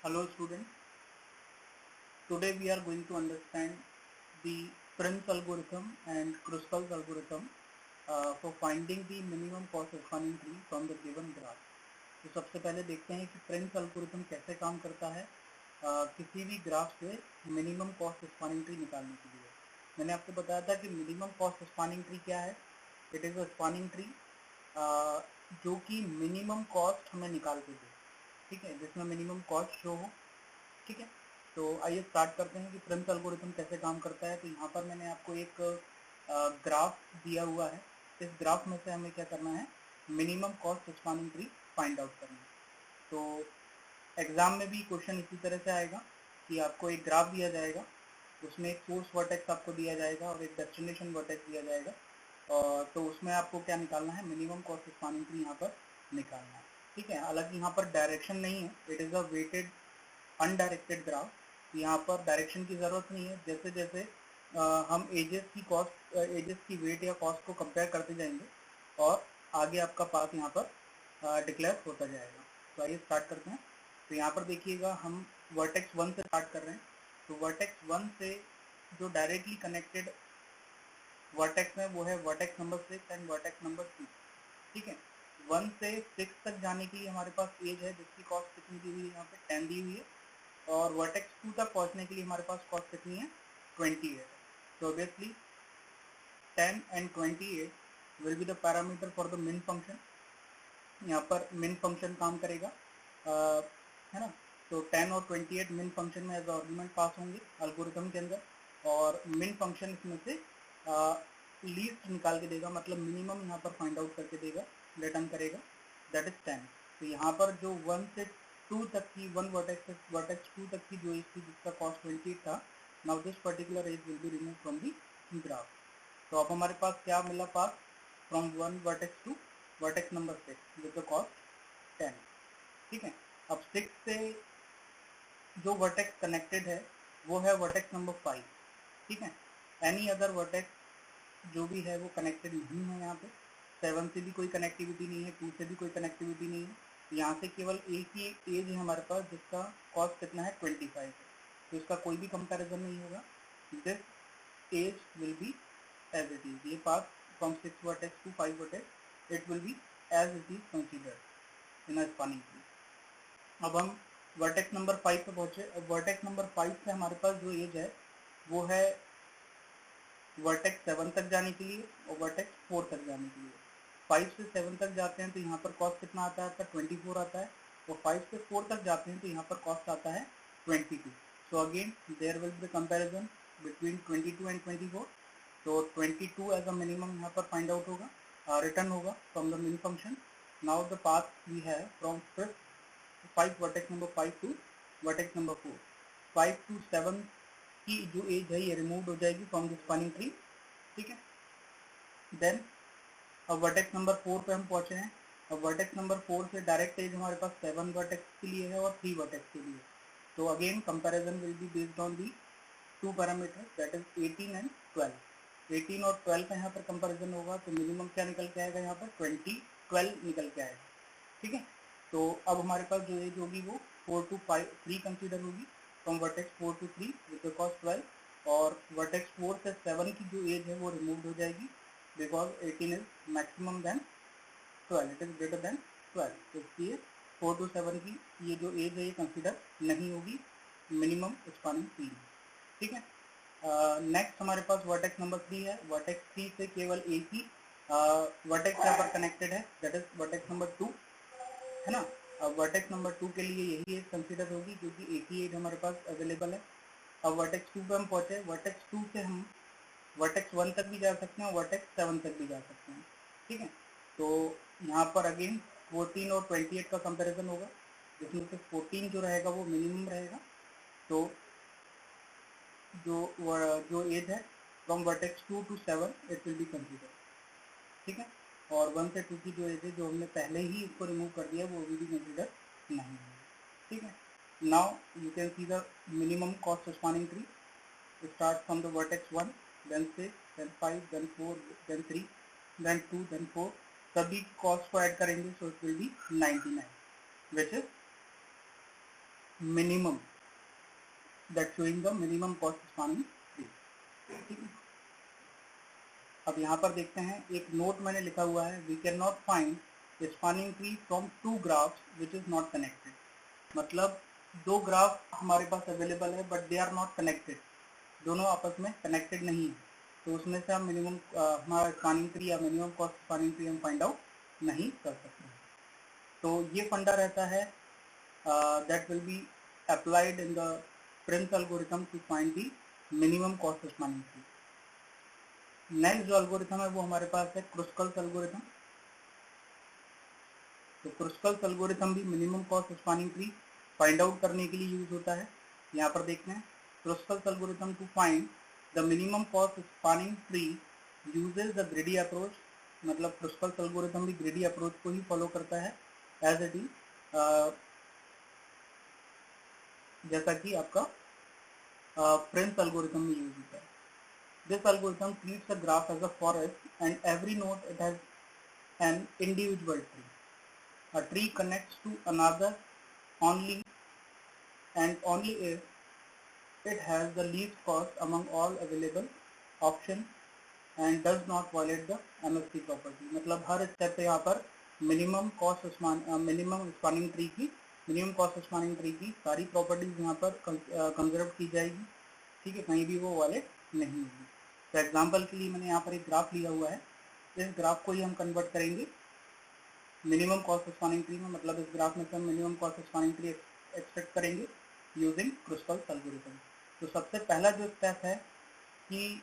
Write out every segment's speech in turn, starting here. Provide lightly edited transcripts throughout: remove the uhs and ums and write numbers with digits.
Hello students, today we are going to understand the Prince algorithm and Kruskal's algorithm for finding the minimum cost spanning tree from the given graph. तो सबसे पहले देखते हैं कि Prince algorithm कैसे काम करता है किसी भी ग्राफ से मिनिमम कॉस्ट स्पानिंग ट्री निकालने के लिए। मैंने आपको बताया था कि मिनिमम कॉस्ट स्पानिंग ट्री क्या है। It is a spanning tree जो कि मिनिमम कॉस्ट हमें निकाल के दे, ठीक है, जिसमें मिनिमम कॉस्ट शो हो, ठीक है। तो आइए स्टार्ट करते हैं कि प्रिम्स एल्गोरिथम कैसे काम करता है। तो यहाँ पर मैंने आपको एक ग्राफ दिया हुआ है। इस ग्राफ में से हमें क्या करना है, minimum cost spanning tree find out करना है। तो एग्जाम में भी क्वेश्चन इसी तरह से आएगा कि आपको एक ग्राफ दिया जाएगा, उसमें एक सोर्स वर्टेक्स आपको दिया जाएगा और एक डेस्टिनेशन वर्टेक्स दिया जाएगा, और तो उसमें आपको क्या निकालना है, मिनिमम कॉस्ट स्पानिंग ट्री यहाँ पर निकालना है, ठीक है। हालांकि यहाँ पर डायरेक्शन नहीं है, it is a weighted undirected graph. यहाँ पर डायरेक्शन की ज़रूरत नहीं है। जैसे जैसे हम एजेस की वेट या कॉस्ट को कंपेयर करते जाएंगे और आगे आपका पाथ यहाँ पर डिक्लेयर होता जाएगा। तो आइए स्टार्ट करते हैं। तो यहाँ पर देखिएगा हम वर्टेक्स 1 से स्टार्ट कर रहे हैं। तो वर्टेक्स 1 से जो डायरेक्टली कनेक्टेड वर्टेक्स है वो है vertex number 6 and vertex number 2, ठीक है। 1 से 6 तक जाने के लिए हमारे पास एज है जिसकी कॉस्ट कितनी दी हुई है, यहाँ पे 10 दी हुई है, और वर्टेक्स 2 तक पहुंचने के लिए हमारे पास कॉस्ट कितनी है, 20 है। तो obviously 10 and 28 will be the parameter for the min function। यहाँ पर min फंक्शन काम करेगा, है ना। तो 10 और 28 min फंक्शन में एज आर्गुमेंट पास होंगे एल्गोरिथम के अंदर, और min फंक्शन इसमें से लीस्ट निकाल के देगा, मतलब मिनिमम यहाँ पर फाइंड आउट करके देगा, रिटर्न करेगा, दैट इज 10। तो यहाँ पर जो 1 से 2 तक की, 1 वर्टेक्स 2 तक की जो एज थी जिसका कॉस्ट 28 था, now this particular edge will be remove from the graph. तो अब हमारे पास क्या मिला पास, from 1 vertex to vertex number 6 with the cost 10, ठीक है। अब 6 से जो वर्टेक्स कनेक्टेड है वो है वर्टेक्स नंबर 5, ठीक है। एनी अदर वर्टेक्स जो भी है वो कनेक्टेड नहीं है। यहाँ पे 7 से भी कोई कनेक्टिविटी नहीं है, 2 से भी कोई कनेक्टिविटी नहीं है। यहाँ से केवल एक ही एज है हमारे पास जिसका कॉस्ट कितना है, 25 है। तो इसका कोई भी कंपैरिजन नहीं होगा। This edge will be as it is, ये पास from 6 vertex to 5 vertex, it will be as it is considered in a spanning tree. अब हम वर्टेक्स नंबर 5 पे पहुंचे। अब वर्टेक्स नंबर 5 से हमारे पास जो एज है वो है वर्टेक्स 7 तक जाने के लिए और वर्टेक्स 4 तक जाने के लिए। 5 से 7 तक जाते हैं तो यहाँ पर कॉस्ट कितना आता है, आपका 24 आता है, और 5 से 4 तक जाते हैं तो यहाँ पर कॉस्ट आता है 22। So again there will be comparison between 22 and 24। तो 22 एज अ मिनिमम यहाँ पर फाइंड आउट होगा, रिटर्न होगा from the min function. Now the path we have from 5 vertex number 5 to vertex number 4। 5 to 7 की जो as है ये remove हो जाएगी फ्रॉम द स्पानिंग ट्री, ठीक है। देन अब वर्टेक्स नंबर 4 पे हम पहुंचे हैं। अब वर्टेक्स नंबर 4 से डायरेक्ट एज हमारे पास 7 वर्टेक्स के लिए है और 3 वर्टेक्स के लिए। तो again comparison will be based on the 2 parameter, that is 18 and 12। 18 और 12 का यहाँ पर कंपैरिजन होगा तो मिनिमम क्या निकल के आएगा, यहाँ पर 12 निकल के आएगा, ठीक है। तो अब हमारे पास जो एज होगी वो 4 to 3 कंसीडर होगी, from vertex 4 to 3 with the cost 12, और वर्टेक्स 4 से 7 की जो एज है वो रिमूव हो जाएगी because 18 is maximum than 12, it is greater than 12। तो इसलिए 4 to 7 की ये जो एज है ये कंसीडर नहीं होगी मिनिमम स्पानिंग ट्री में, ठीक है। नेक्स्ट हमारे पास वर्टेक्स नंबर 3 है। वर्टेक्स 3 से केवल एक ही वर्टेक्स यहाँ पर कनेक्टेड है, दैट इज वर्टेक्स नंबर 2, है ना। अब वर्टेक्स नंबर 2 के लिए यही एज कंसीडर होगी क्योंकि एक ही एज हमारे पास अवेलेबल है। अब वर्टेक्स 2 पे हम पहुंचे। वर्टेक्स 2 से हम वर्टेक्स 1 तक भी जा सकते हैं, वर्टेक्स 7 तक भी जा सकते हैं, ठीक है। तो यहाँ पर अगेन 14 और 28 का कंपैरिजन होगा, जिसमें से 14 जो रहेगा वो मिनिमम रहेगा। तो जो एज है from vertex 2 to 7 it will B consider, ठीक है। और 1 से 2 की जो एज है जो हमने पहले ही इसको रिमूव कर दिया वो भी कंसीडर नहीं है, ठीक है। Now you can see the minimum cost spanning tree start from the vertex 1, then 6, then 5, then 4, then 3, then 2, then 4। सभी कॉस्ट को ऐड करेंगे so it will B 99, which is minimum, that showing the minimum cost spanning tree. ठीक है, अब यहाँ पर देखते हैं, एक नोट मैंने लिखा हुआ है, we can not find spanning tree from two graphs which is not connected. मतलब दो ग्राफ हमारे पास अवेलेबल है but they are not connected, दोनों आपस में कनेक्टेड नहीं है, तो उसमें से हम मिनिमम हमारा स्पानिंग ट्री या मिनिमम कॉस्ट स्पानिंग ट्री हम फाइंड आउट नहीं कर सकते हैं. तो ये फंडा रहता है that will be applied in the Prim's algorithm to find the minimum cost spanning tree. Next जो algorithm है वो हमारे पास है क्रुस्कल्स algorithm. तो क्रुस्कल्स algorithm भी minimum cost spanning tree find out करने के लिए यूज होता है. यहाँ पर देखते हैं, Kruskal's algorithm to find the minimum cost spanning tree uses the greedy approach. मतलब क्रुस्कल्स algorithm भी greedy approach को ही फॉलो करता है एज इट इज, जैसा कि आपका प्रिंस एल्गोरिथम में यूज होता है. This algorithm treats a graph as a forest and every node it has an individual tree. A tree connects to another only and only if it has the least cost among all available options and does not violate the MST property. मतलब हर step पे यहाँ पर minimum spanning tree की minimum cost spanning tree की सारी properties यहाँ पर conserve की जाएगी. ठीक है, कहीं भी वो वायलेट नहीं होगी. तो एग्जांपल के लिए मैंने यहाँ पर एक ग्राफ लिया हुआ है, इस ग्राफ को ही हम कन्वर्ट करेंगे मिनिमम कॉस्ट स्पानिंग ट्री में. मतलब इस ग्राफ में से हम minimum cost spanning tree expect करेंगे यूजिंग क्रुस्कल्स एल्गोरिथम. तो सबसे पहला जो स्टेप है कि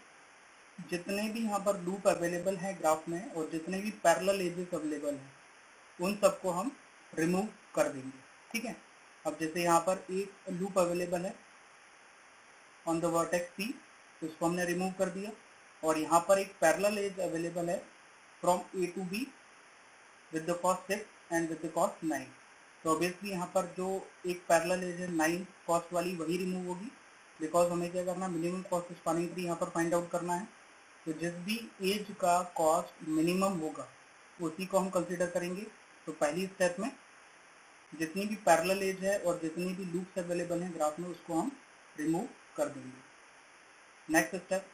जितने भी यहाँ पर लूप अवेलेबल हैं ग्राफ में और जितने भी पैरेलल एजेस अवेलेबल हैं उन सबको हम रिमूव कर देंगे. ठीक है, अब जैसे यहाँ पर एक लूप अवेलेबल है ऑन द वर्टेक्स P, तो उसको हमने रिमूव कर दिया. और यहाँ पर एक पैरेलल एज अवेलेबल है from A to B with the cost 6 and with the cost 9. तो ऑब्वियसली यहाँ पर जो एक पैरेलल एज है 9 कॉस्ट वाली वही रिमूव होगी, बिकॉज हमें क्या करना है, मिनिमम कॉस्ट स्पानिंग ट्री यहाँ पर फाइंड आउट करना है. तो जिस भी एज का कॉस्ट मिनिमम होगा उसी को हम कंसिडर करेंगे. तो पहली स्टेप में जितनी भी पैरेलल एज है और जितनी भी लूप्स अवेलेबल हैं ग्राफ में उसको हम रिमूव कर देंगे. Next step,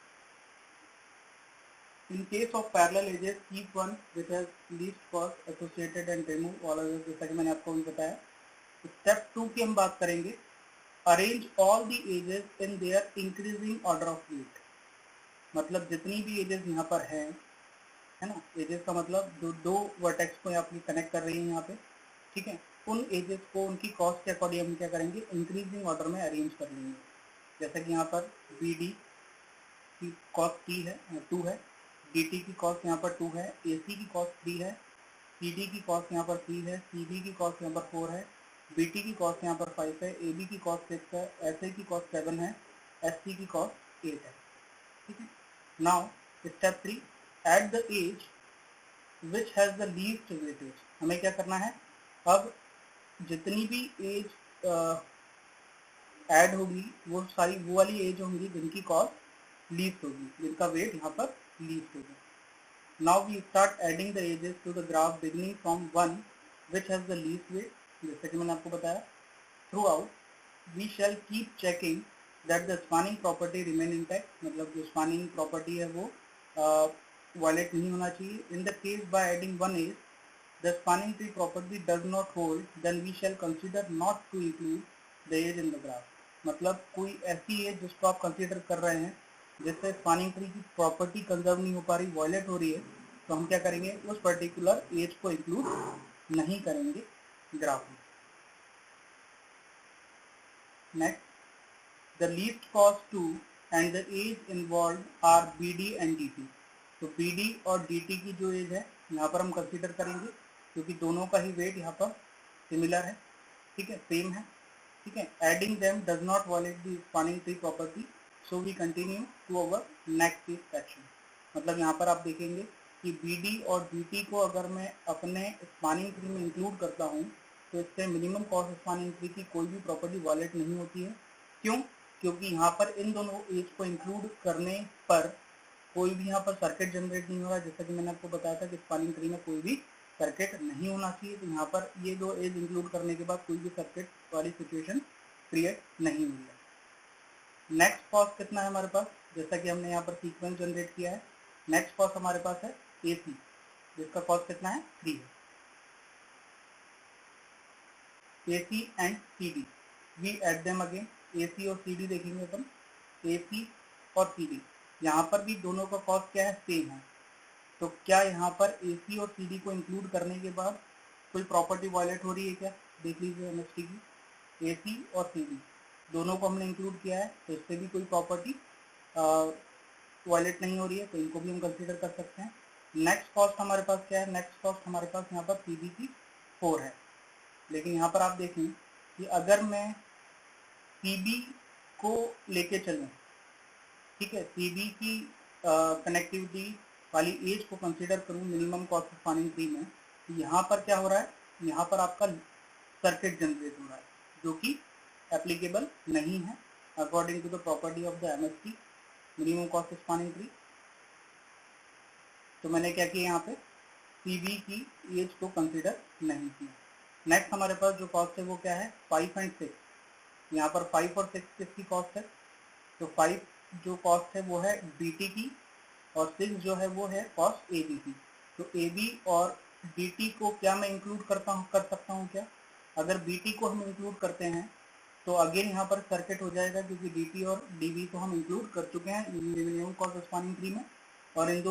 in case of parallel edges, keep one which has least cost associated and remove all others. जैसा कि मैंने आपको भी बताया. स्टेप 2 की हम बात करेंगे, arrange all the edges in their increasing order of weight. मतलब जितनी भी एजेस यहाँ पर है ना, एजेस का मतलब जो दो वर्टेक्स को यहाँ पर कनेक्ट कर रही है यहाँ पे, ठीक है, उन एजेस को उनकी कॉस्ट के अकॉर्डिंग हम क्या करेंगे, इंक्रीजिंग ऑर्डर में अरेंज कर लेंगे. जैसा कि यहाँ पर BD की कॉस्ट 2 है, DT की कॉस्ट यहाँ पर 2 है, AC की कॉस्ट 3 है, CD की कॉस्ट यहाँ पर 3 है, CB की कॉस्ट यहाँ पर 4 है, BT की कॉस्ट यहाँ पर 5 है, AB की कॉस्ट 6 है, SA की कॉस्ट 7 है, SC की कॉस्ट 8 है. ठीक है, now step 3, at the edge which has the least weightage. हमें क्या करना है, अब जितनी भी एज ऐड होगी वो सारी वो वाली एज होंगी जिनकी कॉस्ट लीस्ट होगी, जिनका वेट यहाँ पर लीस्ट होगा. Now we start adding the edges to the graph beginning from one which has the least weight. जैसे कि मैंने आपको बताया, throughout we shall keep checking that the spanning property remain intact. मतलब जो spanning property है वो violate नहीं होना चाहिए. In the case by adding one edge, the spanning tree property does not hold, then we shall consider not to include the edge in the graph. मतलब कोई ऐसी एज जिसको आप कंसीडर कर रहे हैं जिससे स्पानिंग ट्री की प्रॉपर्टी कंजर्व नहीं हो पा रही, वायलेट हो रही है, तो हम क्या करेंगे, उस पर्टिकुलर एज को इंक्लूड नहीं करेंगे ग्राफ में. Next, the least cost two and the edge involve are BD and DT. तो BD और DT की जो एज है यहाँ पर हम कंसीडर करेंगे क्योंकि दोनों का ही वेट यहाँ पर सिमिलर है. ठीक है, सेम है. ठीक है, adding them does not violate the spanning tree property. So we continue to our next section. मतलब यहाँ पर आप देखेंगे कि BD और DT को अगर मैं अपने स्पानिंग ट्री में इंक्लूड करता हूँ तो इससे मिनिमम कॉस्ट स्पानिंग ट्री की कोई भी प्रॉपर्टी वायलेट नहीं होती है. क्यों? क्योंकि यहाँ पर इन दोनों एज को इंक्लूड करने पर कोई भी यहाँ पर सर्किट जनरेट नहीं हो रहा. जैसा कि मैंने आपको बताया था कि स्पानिंग ट्री में कोई भी सर्किट नहीं होना चाहिए. तो यहाँ पर ये दो एज इंक्लूड करने के बाद कोई भी सर्किट वाली सिचुएशन क्रिएट नहीं हुई है। नेक्स्ट कॉस्ट कितना है हमारे पास, जैसा कि हमने यहाँ पर सीक्वेंस जनरेट किया है, नेक्स्ट कॉस्ट हमारे पास है AC, जिसका कॉस्ट कितना है 3 है। AC and CD we add them again, AC और CD देखेंगे अपन, AC और CD यहाँ पर भी दोनों का कॉस्ट क्या है, सेम है। तो क्या यहाँ पर AC और CD को इंक्लूड करने के बाद कोई प्रॉपर्टी वायलेट हो रही है क्या, देख लीजिए MST की, AC और CD दोनों को हमने इंक्लूड किया है, तो इससे भी कोई प्रॉपर्टी वायलेट नहीं हो रही है, तो इनको भी हम कंसीडर कर सकते हैं। नेक्स्ट कॉस्ट हमारे पास क्या है, नेक्स्ट कॉस्ट हमारे पास यहाँ पर CB की 4 है। लेकिन यहाँ पर आप देखें कि अगर मैं CB को लेके चलूँ, ठीक है, CB की कनेक्टिविटी वाली एज को कंसीडर करूँ मिनिमम कॉस्ट स्पानिंग ट्री में, तो यहाँ पर क्या हो रहा है, यहाँ पर आपका सर्किट जनरेट हो रहा है जो कि एप्लीकेबल नहीं है according to the property of the MST minimum cost spanning tree. तो मैंने क्या किया, यहाँ पे CB की एज को कंसीडर नहीं किया। नेक्स्ट हमारे पास जो कॉस्ट है वो क्या है, 5 एंड 6, यहाँ पर 5 और 6 किसकी कॉस्ट है, तो 5 जो कॉस्ट है वो है BT की और 6 जो है वो है कॉस्ट AB की। तो AB और BT को क्या मैं इंक्लूड कर सकता हूँ क्या, अगर BT को हम इंक्लूड करते हैं तो अगेन यहाँ पर सर्किट हो जाएगा, क्योंकि DT और DB को हम इंक्लूड कर चुके हैं मिनिमम कॉस्ट स्पानिंग ट्री में, और इन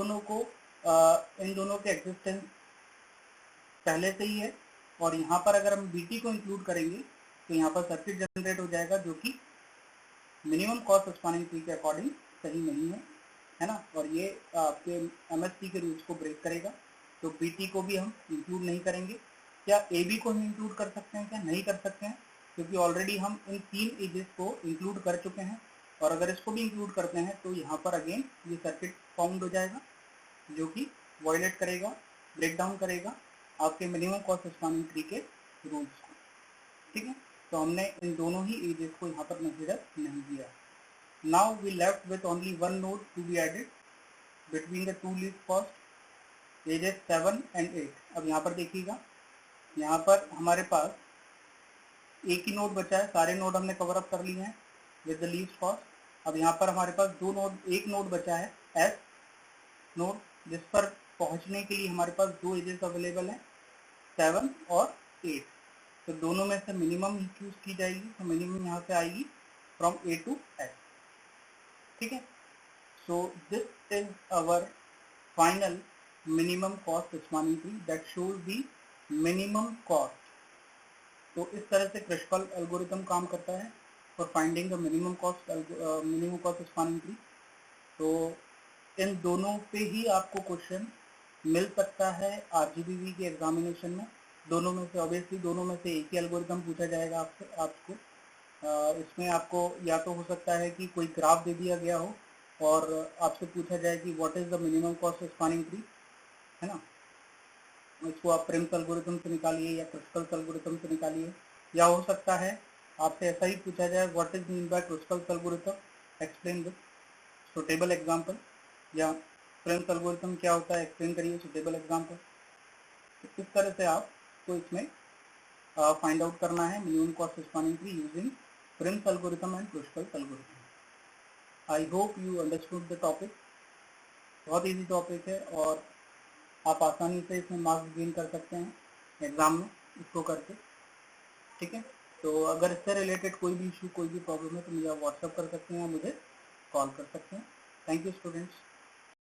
दोनों के एग्जिस्टेंस पहले से ही है। और यहाँ पर अगर हम BT को इंक्लूड करेंगे तो यहाँ पर सर्किट जनरेट हो जाएगा जो कि मिनिमम कॉस्ट स्पानिंग ट्री के अकॉर्डिंग सही नहीं है ना, और ये आपके MST के रूल्स को ब्रेक करेगा। तो BT को भी हम इंक्लूड नहीं करेंगे। क्या AB को हम इंक्लूड कर सकते हैं क्या, नहीं कर सकते हैं, क्योंकि ऑलरेडी हम इन 3 एजेस को इंक्लूड कर चुके हैं, और अगर इसको भी इंक्लूड करते हैं तो यहाँ पर अगेन ये सर्किट फाउंड हो जाएगा जो कि वायलेट करेगा, ब्रेक डाउन करेगा आपके मिनिमम कॉस्ट स्पानिंग ट्री के रूल्स को, ठीक है। तो हमने इन दोनों ही एजेस को यहाँ पर कंसीडर नहीं किया। Now we left with only one node to be added between the two least cost ages 7 and 8। अब यहाँ पर देखिएगा, यहाँ पर हमारे पास एक ही नोड बचा है, सारे नोड हमने कवर अप कर लिए हैं विद द लीस्ट कॉस्ट। अब यहाँ पर हमारे पास एक नोड बचा है S नोड, जिस पर पहुँचने के लिए हमारे पास 2 एजेस अवेलेबल हैं, 7 और 8। तो दोनों में से मिनिमम ही चूज की जाएगी, तो मिनिमम यहाँ से आएगी फ्रॉम A to S, ठीक है। So this is our final minimum cost spanning tree that shows the minimum cost. तो इस तरह से क्रिस्पल एल्गोरिथम काम करता है for finding the minimum cost spanning tree. तो इन दोनों पे ही आपको क्वेश्चन मिल सकता है RGBV के एग्जामिनेशन में। दोनों में से ऑब्वियसली दोनों में से एक ही एल्गोरिथम पूछा जाएगा आपको। इसमें आपको या तो हो सकता है कि कोई ग्राफ दे दिया गया हो और आपसे पूछा जाए कि what is the minimum cost spanning tree, है ना, इसको आप प्रिम्स एल्गोरिथम से निकालिए या क्रिस्कल्स एल्गोरिथम से निकालिए। या हो सकता है आपसे ऐसा ही पूछा जाए what is mean by Kruskal's algorithm, explain with suitable example, या प्रिम्स एल्गोरिथम क्या होता है, एक्सप्लेन करिए सुटेबल एग्जांपल। तो इस तरह से आपको इसमें फाइंड आउट करना है minimum cost spanning tree using Prim's algorithm and Kruskal's algorithm. I hope you understood the topic. बहुत इजी टॉपिक है और आप आसानी से इसमें मार्क्स गेन कर सकते हैं एग्जाम में इसको करके, ठीक है। तो अगर इससे रिलेटेड कोई भी इशू, कोई भी प्रॉब्लम है तो मुझे आप व्हाट्सअप कर सकते हैं या मुझे कॉल कर सकते हैं। Thank you students.